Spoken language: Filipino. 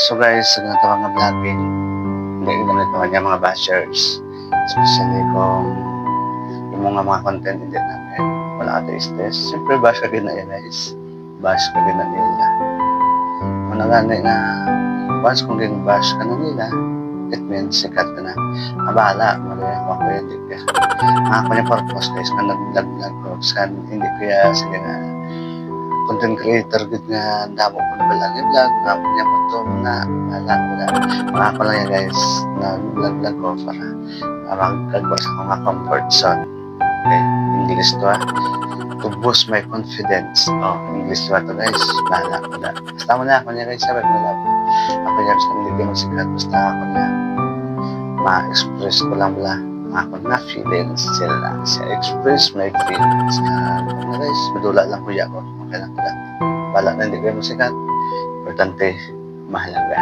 So guys, sa ganito mga vlogging, hindi ganito kanya mga bashers. Especially kung yung mga content hindi namin, wala ka taste. Siyempre bash ka na yan guys. Bash ka na nila. Kung nagani na, once kung bash ka na nila, it means sikat ka na. Bahala, malaya ko ako yan. Ako niya purpose guys, kung nag-vlog ko, hindi kaya sige nga, content creator gud nga damo ko na vlog nga mo niya mo to na wala ako lang yan guys na vlog ko para magkagwa sa mga comfort zone. Okay, English to to boost my confidence. English to guys, bahala ko na basta mo na ako niya guys, sabi mo lang ako niya sa hindi ko sikat, basta ako na ma-express ko lang ako na feelings sila, express my feelings na guys, madula lang kuya ko. Okay lang. Bala na hindi kayo musikat. Importante, mahalaga.